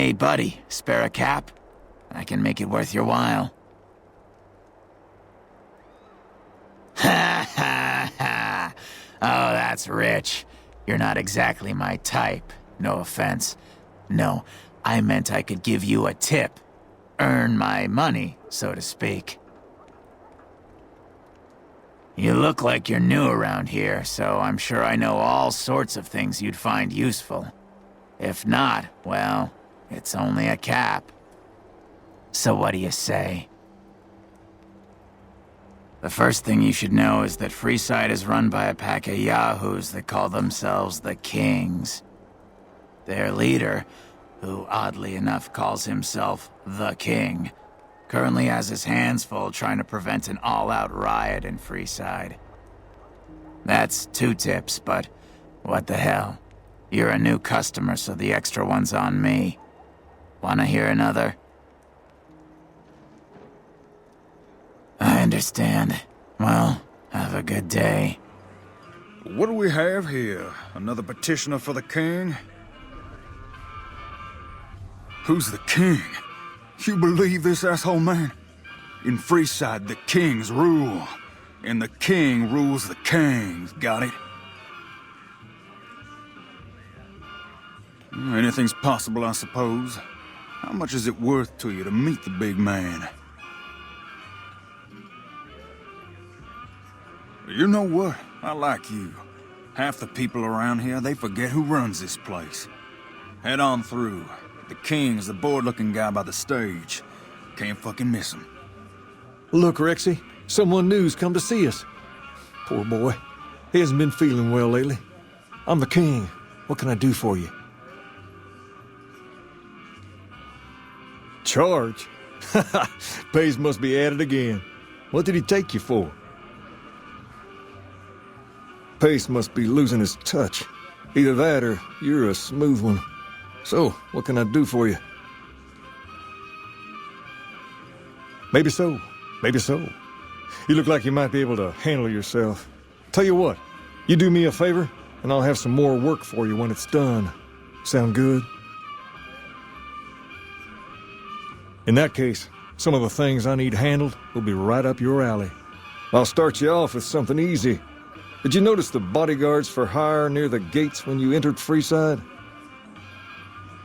Hey, buddy, spare a cap? I can make it worth your while. Ha ha ha! Oh, that's rich. You're not exactly my type. No offense. No, I meant I could give you a tip. Earn my money, so to speak. You look like you're new around here, so I'm sure I know all sorts of things you'd find useful. If not, well, it's only a cap. So what do you say? The first thing you should know is that Freeside is run by a pack of yahoos that call themselves the Kings. Their leader, who oddly enough calls himself the King, currently has his hands full trying to prevent an all-out riot in Freeside. That's 2 tips, but what the hell? You're a new customer, so the extra one's on me. Wanna hear another? I understand. Well, have a good day. What do we have here? Another petitioner for the king? Who's the king? You believe this, asshole man? In Freeside, the kings rule. And the king rules the kings, got it? Anything's possible, I suppose. How much is it worth to you to meet the big man? You know what? I like you. Half the people around here, they forget who runs this place. Head on through. The king's the bored-looking guy by the stage. Can't fucking miss him. Look, Rexy, someone new's come to see us. Poor boy. He hasn't been feeling well lately. I'm the king. What can I do for you? Charge? Pays must be added again. What did he take you for? Pace must be losing his touch. Either that or you're a smooth one. So, what can I do for you? Maybe so. Maybe so. You look like you might be able to handle yourself. Tell you what, you do me a favor, and I'll have some more work for you when it's done. Sound good? In that case, some of the things I need handled will be right up your alley. I'll start you off with something easy. Did you notice the bodyguards for hire near the gates when you entered Freeside?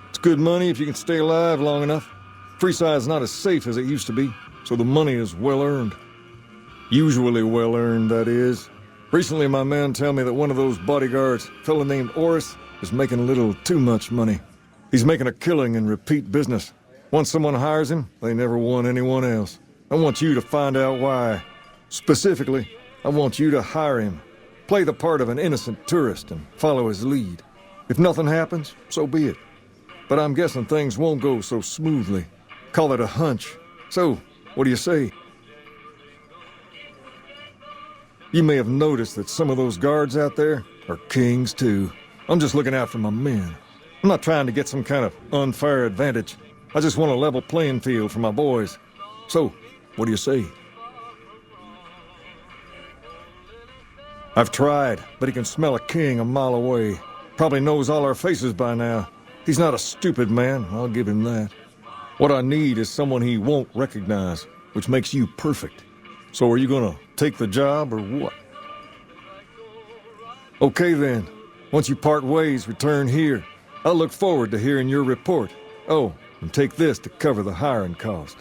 It's good money if you can stay alive long enough. Freeside's not as safe as it used to be, so the money is well earned. Usually well earned, that is. Recently, my men tell me that one of those bodyguards, a fella named Orris, is making a little too much money. He's making a killing in repeat business. Once someone hires him, they never want anyone else. I want you to find out why. Specifically, I want you to hire him. Play the part of an innocent tourist and follow his lead. If nothing happens, so be it. But I'm guessing things won't go so smoothly. Call it a hunch. So, what do you say? You may have noticed that some of those guards out there are kings too. I'm just looking out for my men. I'm not trying to get some kind of unfair advantage. I just want a level playing field for my boys. So, what do you say? I've tried, but he can smell a king a mile away. Probably knows all our faces by now. He's not a stupid man, I'll give him that. What I need is someone he won't recognize, which makes you perfect. So are you gonna take the job or what? Okay then. Once you part ways, return here. I'll look forward to hearing your report. Oh, and take this to cover the hiring cost.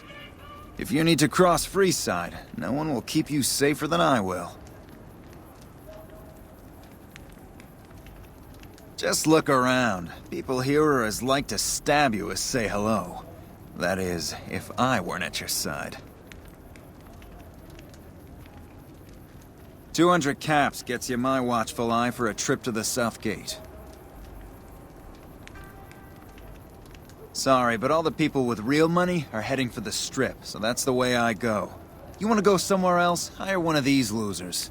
If you need to cross Freeside, no one will keep you safer than I will. Just look around. People here are as like to stab you as say hello. That is, if I weren't at your side. 200 caps gets you my watchful eye for a trip to the South Gate. Sorry, but all the people with real money are heading for the Strip, so that's the way I go. You want to go somewhere else? Hire one of these losers.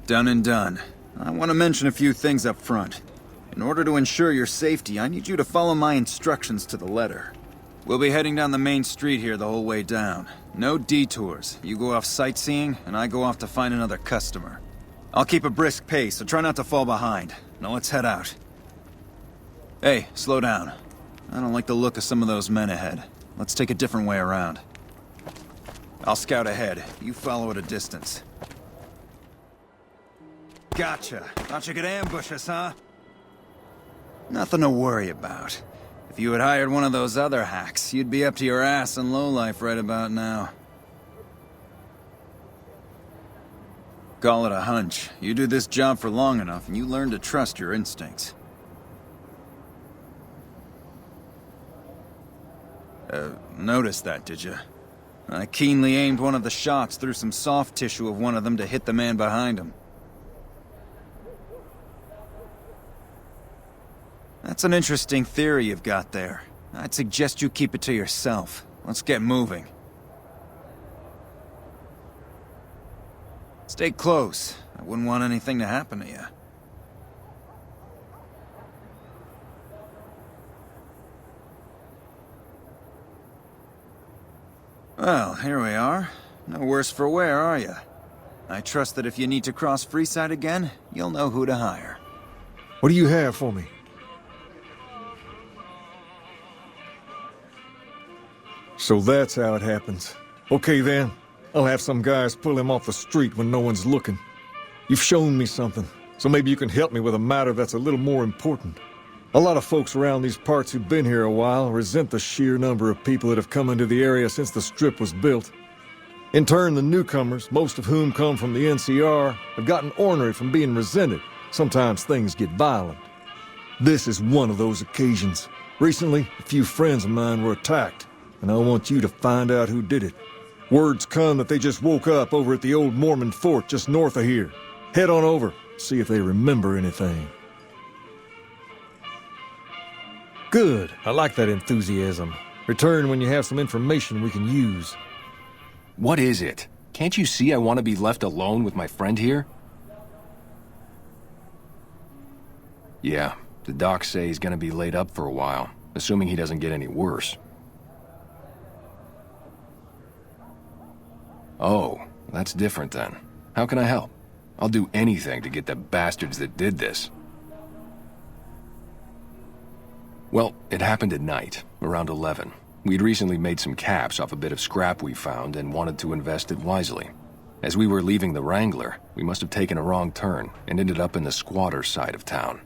Done and done. I want to mention a few things up front. In order to ensure your safety, I need you to follow my instructions to the letter. We'll be heading down the main street here the whole way down. No detours. You go off sightseeing, and I go off to find another customer. I'll keep a brisk pace, so try not to fall behind. Now let's head out. Hey, slow down. I don't like the look of some of those men ahead. Let's take a different way around. I'll scout ahead. You follow at a distance. Gotcha. Thought you could ambush us, huh? Nothing to worry about. If you had hired one of those other hacks, you'd be up to your ass in lowlife right about now. Call it a hunch. You do this job for long enough, and you learn to trust your instincts. Noticed that, did you? I keenly aimed one of the shots through some soft tissue of one of them to hit the man behind him. That's an interesting theory you've got there. I'd suggest you keep it to yourself. Let's get moving. Stay close. I wouldn't want anything to happen to you. Well, here we are. No worse for wear, are you? I trust that if you need to cross Freeside again, you'll know who to hire. What do you have for me? So that's how it happens. Okay then, I'll have some guys pull him off the street when no one's looking. You've shown me something, so maybe you can help me with a matter that's a little more important. A lot of folks around these parts who've been here a while resent the sheer number of people that have come into the area since the Strip was built. In turn, the newcomers, most of whom come from the NCR, have gotten ornery from being resented. Sometimes things get violent. This is one of those occasions. Recently, a few friends of mine were attacked, and I want you to find out who did it. Word's come that they just woke up over at the old Mormon fort just north of here. Head on over, see if they remember anything. Good. I like that enthusiasm. Return when you have some information we can use. What is it? Can't you see I want to be left alone with my friend here? Yeah, the docs say he's gonna be laid up for a while, assuming he doesn't get any worse. Oh, that's different then. How can I help? I'll do anything to get the bastards that did this. Well, it happened at night, around 11. We'd recently made some caps off a bit of scrap we found and wanted to invest it wisely. As we were leaving the Wrangler, we must have taken a wrong turn and ended up in the squatter side of town.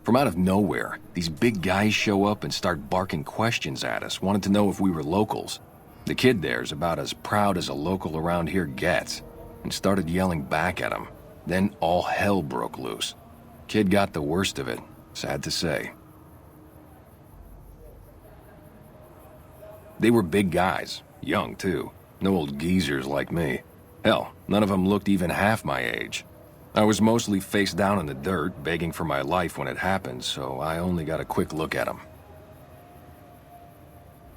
From out of nowhere, these big guys show up and start barking questions at us, wanted to know if we were locals. The kid there's about as proud as a local around here gets, and started yelling back at him. Then all hell broke loose. Kid got the worst of it, sad to say. They were big guys, young too, no old geezers like me. Hell, none of them looked even half my age. I was mostly face down in the dirt, begging for my life when it happened, so I only got a quick look at them.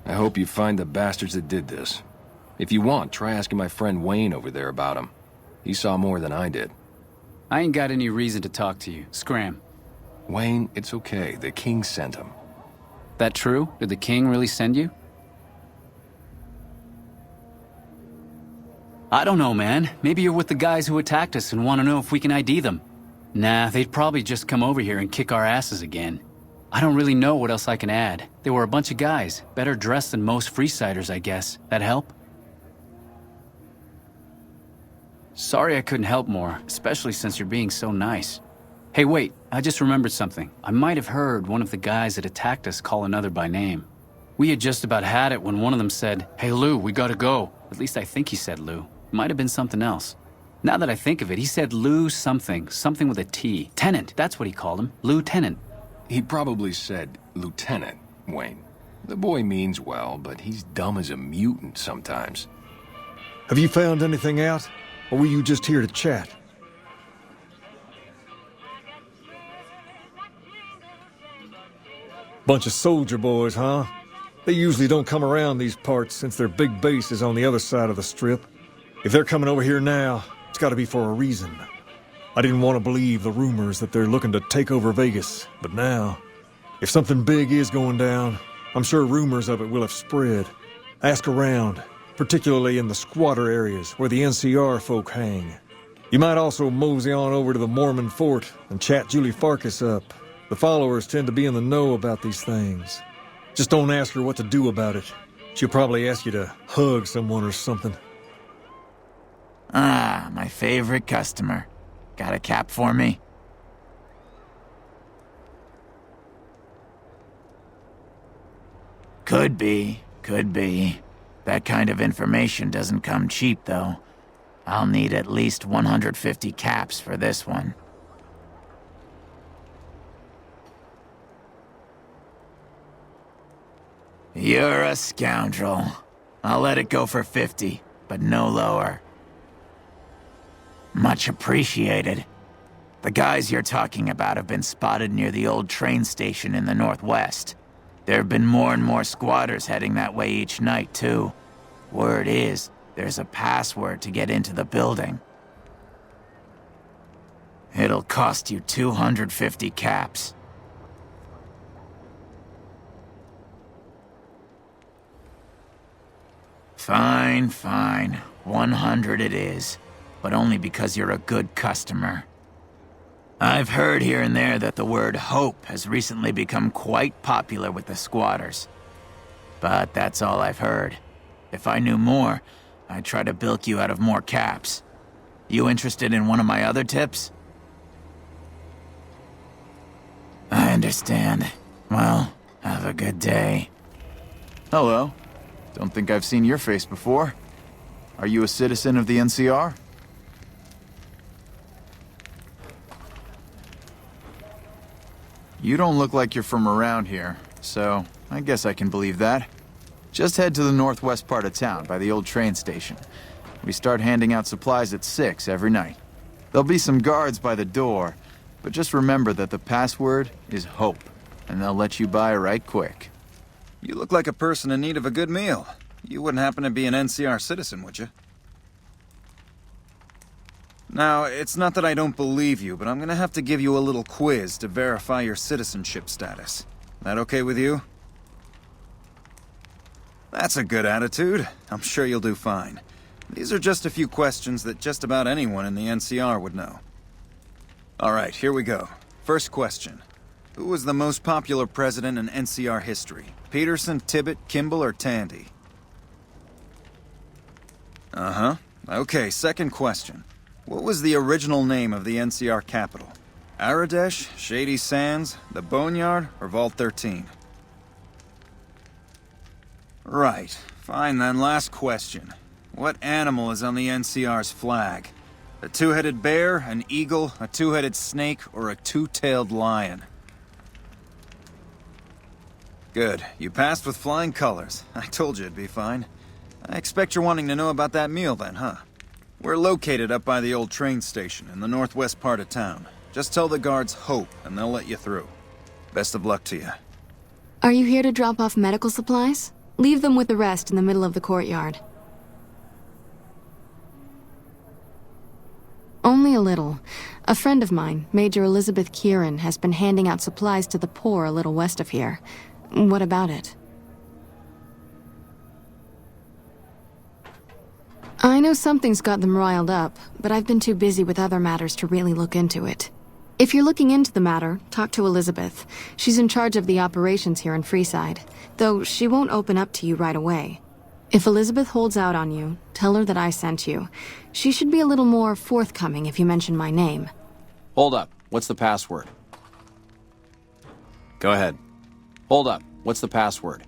I hope you find the bastards that did this. If you want, try asking my friend Wayne over there about him. He saw more than I did. I ain't got any reason to talk to you. Scram. Wayne, it's okay. The king sent him. That true? Did the king really send you? I don't know, man. Maybe you're with the guys who attacked us and want to know if we can ID them. Nah, they'd probably just come over here and kick our asses again. I don't really know what else I can add. They were a bunch of guys, better dressed than most Freesiders, I guess. That help? Sorry I couldn't help more, especially since you're being so nice. Hey, wait, I just remembered something. I might have heard one of the guys that attacked us call another by name. We had just about had it when one of them said, "Hey Lou, we gotta go." At least I think he said Lou. Might have been something else. Now that I think of it, he said Lou something with a T. Tennant, that's what he called him. Lieutenant. He probably said Lieutenant, Wayne. The boy means well, but he's dumb as a mutant sometimes. Have you found anything out? Or were you just here to chat? Bunch of soldier boys, huh? They usually don't come around these parts since their big base is on the other side of the Strip. If they're coming over here now, it's gotta be for a reason. I didn't want to believe the rumors that they're looking to take over Vegas, but now, if something big is going down, I'm sure rumors of it will have spread. Ask around, particularly in the squatter areas where the NCR folk hang. You might also mosey on over to the Mormon fort and chat Julie Farkas up. The followers tend to be in the know about these things. Just don't ask her what to do about it. She'll probably ask you to hug someone or something. Ah, my favorite customer. Got a cap for me? Could be, could be. That kind of information doesn't come cheap, though. I'll need at least 150 caps for this one. You're a scoundrel. I'll let it go for 50, but no lower. Much appreciated. The guys you're talking about have been spotted near the old train station in the northwest. There have been more and more squatters heading that way each night, too. Word is, there's a password to get into the building. It'll cost you 250 caps. Fine, fine. 100 it is. But only because you're a good customer. I've heard here and there that the word hope has recently become quite popular with the squatters. But that's all I've heard. If I knew more, I'd try to bilk you out of more caps. You interested in one of my other tips? I understand. Well, have a good day. Hello. Don't think I've seen your face before. Are you a citizen of the NCR? You don't look like you're from around here, so I guess I can believe that. Just head to the northwest part of town, by the old train station. We start handing out supplies at 6 every night. There'll be some guards by the door, but just remember that the password is hope, and they'll let you by right quick. You look like a person in need of a good meal. You wouldn't happen to be an NCR citizen, would you? Now, it's not that I don't believe you, but I'm gonna have to give you a little quiz to verify your citizenship status. That okay with you? That's a good attitude. I'm sure you'll do fine. These are just a few questions that just about anyone in the NCR would know. Alright, here we go. First question. Who was the most popular president in NCR history? Peterson, Tibbet, Kimball, or Tandy? Uh-huh. Okay, second question. What was the original name of the NCR capital? Aradesh, Shady Sands, the Boneyard, or Vault 13? Right. Fine then, last question. What animal is on the NCR's flag? A two-headed bear, an eagle, a two-headed snake, or a two-tailed lion? Good. You passed with flying colors. I told you it'd be fine. I expect you're wanting to know about that meal then, huh? We're located up by the old train station in the northwest part of town. Just tell the guards hope, and they'll let you through. Best of luck to you. Are you here to drop off medical supplies? Leave them with the rest in the middle of the courtyard. Only a little. A friend of mine, Major Elizabeth Kieran, has been handing out supplies to the poor a little west of here. What about it? I know something's got them riled up, but I've been too busy with other matters to really look into it. If you're looking into the matter, talk to Elizabeth. She's in charge of the operations here in Freeside, though she won't open up to you right away. If Elizabeth holds out on you, tell her that I sent you. She should be a little more forthcoming if you mention my name. Hold up. What's the password? Go ahead. Hold up. What's the password?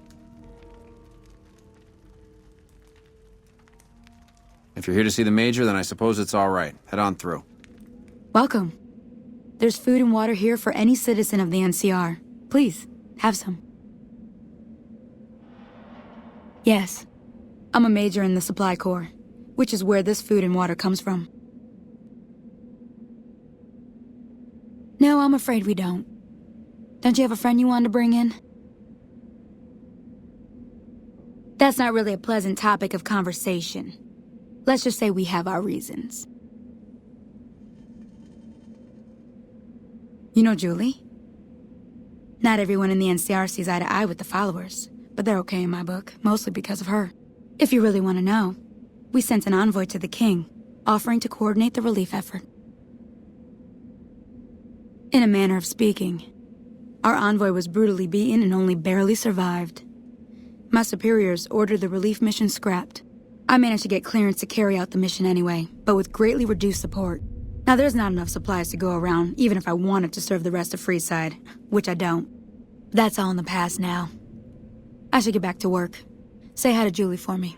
If you're here to see the Major, then I suppose it's all right. Head on through. Welcome. There's food and water here for any citizen of the NCR. Please, have some. Yes, I'm a major in the Supply Corps, which is where this food and water comes from. No, I'm afraid we don't. Don't you have a friend you wanted to bring in? That's not really a pleasant topic of conversation. Let's just say we have our reasons. You know Julie? Not everyone in the NCR sees eye to eye with the followers, but they're okay in my book, mostly because of her. If you really want to know, we sent an envoy to the king, offering to coordinate the relief effort. In a manner of speaking, Our envoy was brutally beaten and only barely survived. My superiors ordered the relief mission scrapped. I managed to get clearance to carry out the mission anyway, but with greatly reduced support. Now there's not enough supplies to go around, even if I wanted to serve the rest of Freeside, which I don't. That's all in the past now. I should get back to work. Say hi to Julie for me.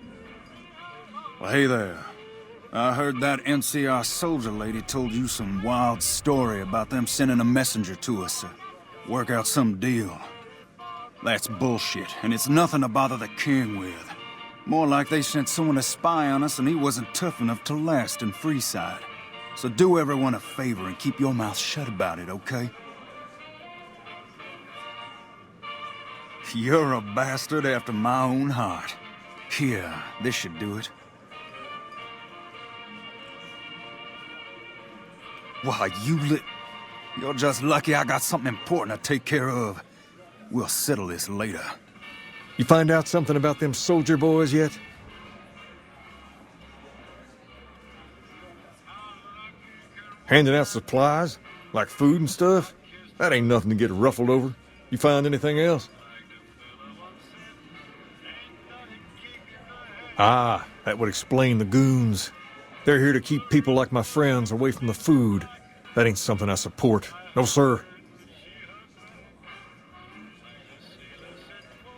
Well, hey there. I heard that NCR soldier lady told you some wild story about them sending a messenger to us to work out some deal. That's bullshit, and it's nothing to bother the king with. More like they sent someone to spy on us and he wasn't tough enough to last in Freeside. So do everyone a favor and keep your mouth shut about it, okay? You're a bastard after my own heart. Here, this should do it. Why, you're just lucky I got something important to take care of. We'll settle this later. You find out something about them soldier boys yet? Handing out supplies? Like food and stuff? That ain't nothing to get ruffled over. You find anything else? Ah, that would explain the goons. They're here to keep people like my friends away from the food. That ain't something I support. No, sir.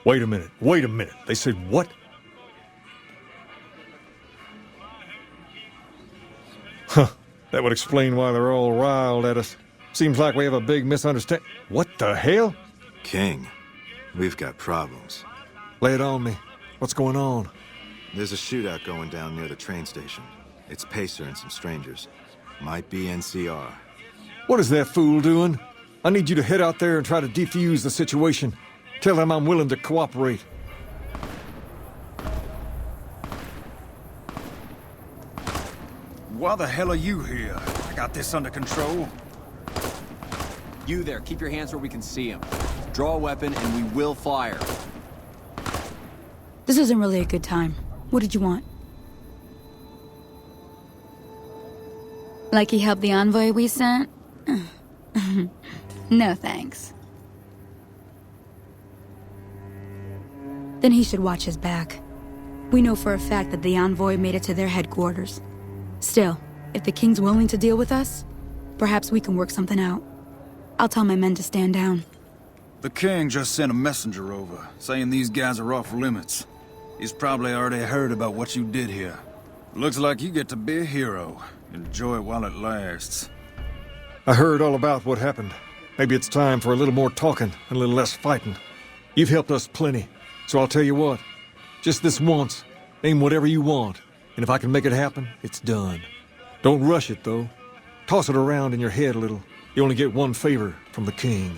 Wait a minute. They said what? Huh, that would explain why they're all riled at us. Seems like we have a big misunderstanding. What the hell? King, we've got problems. Lay it on me. What's going on? There's a shootout going down near the train station. It's Pacer and some strangers. Might be NCR. What is that fool doing? I need you to head out there and try to defuse the situation. Tell them I'm willing to cooperate. Why the hell are you here? I got this under control. You there, keep your hands where we can see him. Draw a weapon and we will fire. This isn't really a good time. What did you want? Like he helped the envoy we sent? No thanks. Then he should watch his back. We know for a fact that the envoy made it to their headquarters. Still, if the king's willing to deal with us, perhaps we can work something out. I'll tell my men to stand down. The king just sent a messenger over, saying these guys are off limits. He's probably already heard about what you did here. Looks like you get to be a hero. Enjoy it while it lasts. I heard all about what happened. Maybe it's time for a little more talking and a little less fighting. You've helped us plenty, so I'll tell you what. Just this once, name whatever you want, and if I can make it happen, it's done. Don't rush it, though. Toss it around in your head a little. You only get one favor from the king.